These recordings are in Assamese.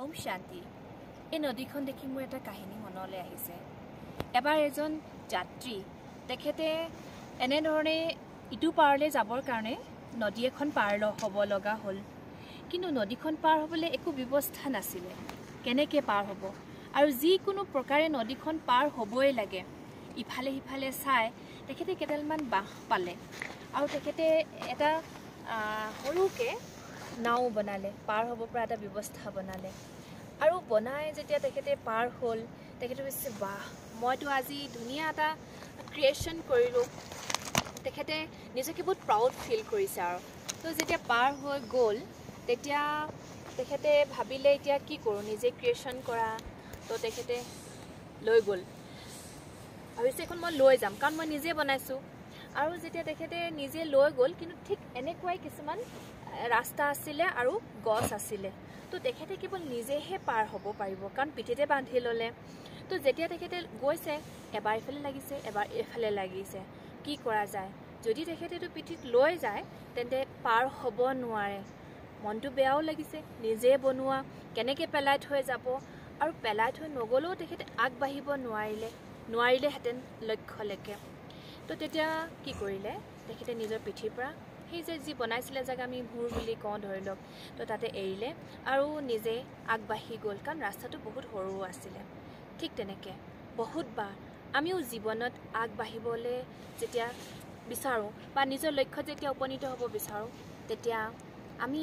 ওম শান্তি। এই নদীখন দেখি মোৰ এটা কাহিনী মনলৈ আহিছে। এবাৰ এজন যাত্ৰী তেখেতে এনেধৰণে ইটো পাৰলৈ যাবৰ কাৰণে নদী এখন পাৰ হ'ব লগা হ'ল। কিন্তু নদীখন পাৰ হ'বলৈ একো ব্যৱস্থা নাছিলে। কেনেকৈ পাৰ হ'ব? আৰু যিকোনো প্ৰকাৰে নদীখন পাৰ হ'বই লাগে। ইফালে সিফালে চাই তেখেতে কেইডালমান বাঁহ পালে আৰু তেখেতে এটা সৰুকৈ নাও বনালে, পাৰ হ'ব পৰা এটা ব্যৱস্থা বনালে। আৰু বনাই যেতিয়া তেখেতে পাৰ হ'ল, তেখেতে কৈছে বাহ, মইতো আজি ধুনীয়া এটা ক্ৰিয়েশ্যন কৰিলোঁ। তেখেতে নিজকে বহুত প্ৰাউড ফিল কৰিছে। আৰু তো যেতিয়া পাৰ হৈ গ'ল তেতিয়া তেখেতে ভাবিলে এতিয়া কি কৰোঁ, নিজে ক্ৰিয়েশ্যন কৰা। তো তেখেতে লৈ গ'ল, ভাবিছে এখন মই লৈ যাম কাৰণ মই নিজে বনাইছোঁ। আৰু যেতিয়া তেখেতে নিজে লৈ গ'ল, কিন্তু ঠিক এনেকুৱাই কিছুমান ৰাস্তা আছিলে আৰু গছ আছিলে। তো তেখেতে কেৱল নিজেহে পাৰ হ'ব পাৰিব কাৰণ পিঠিতে বান্ধি ল'লে। তো যেতিয়া তেখেতে গৈছে, এবাৰ এইফালে লাগিছে, এবাৰ এইফালে লাগিছে, কি কৰা যায়? যদি তেখেতেতো পিঠিত লৈ যায় তেন্তে পাৰ হ'ব নোৱাৰে। মনটো বেয়াও লাগিছে, নিজে বনোৱা, কেনেকৈ পেলাই থৈ যাব। আৰু পেলাই থৈ নগ'লেও তেখেতে আগবাঢ়িব নোৱাৰিলেহেঁতেন লক্ষ্যলৈকে। তো তেতিয়া কি কৰিলে, তেখেতে নিজৰ পিঠিৰ পৰা সেই যি বনাইছিলে জেগা আমি মূৰ বুলি কওঁ ধৰি লওক, তো তাতে এৰিলে আৰু নিজে আগবাঢ়ি গ'ল কাৰণ ৰাস্তাটো বহুত সৰু আছিলে। ঠিক তেনেকৈ বহুতবাৰ আমিও জীৱনত আগবাঢ়িবলৈ যেতিয়া বিচাৰোঁ বা নিজৰ লক্ষ্যত যেতিয়া উপনীত হ'ব বিচাৰোঁ, তেতিয়া আমি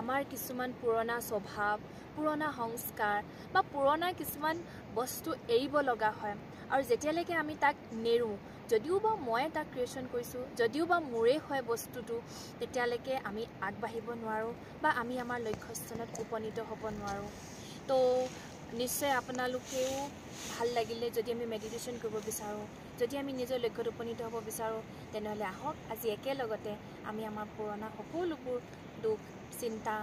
আমাৰ কিছুমান পুৰণা স্বভাৱ, পুৰণা সংস্কাৰ বা পুৰণা কিছুমান বস্তু এৰিব লগা হয়। আৰু যেতিয়ালৈকে আমি তাক নেৰোঁ, যদিও বা মই তাক ক্ৰিয়েশ্যন কৰিছোঁ, যদিও বা মোৰেই হয় বস্তুটো, তেতিয়ালৈকে আমি আগবাঢ়িব নোৱাৰোঁ বা আমি আমাৰ লক্ষ্যস্থানত উপনীত হ'ব নোৱাৰোঁ। তো নিশ্চয় আপোনালোকেও ভাল লাগিলে যদি আমি মেডিটেশ্যন কৰিব বিচাৰোঁ, যদি আমি নিজৰ লক্ষ্যত উপনীত হ'ব বিচাৰোঁ, তেনেহ'লে আহক আজি একেলগতে আমি আমাৰ পুৰণা সকলোবোৰ দুখ, চিন্তা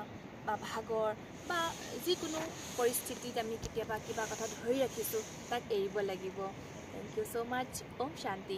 বা ভাগৰ বা যিকোনো পৰিস্থিতিত আমি কেতিয়াবা কিবা কথা ধৰি ৰাখিছোঁ তাক এৰিব লাগিব। থেংক ইউ ছ' মাছ। ওম শান্তি।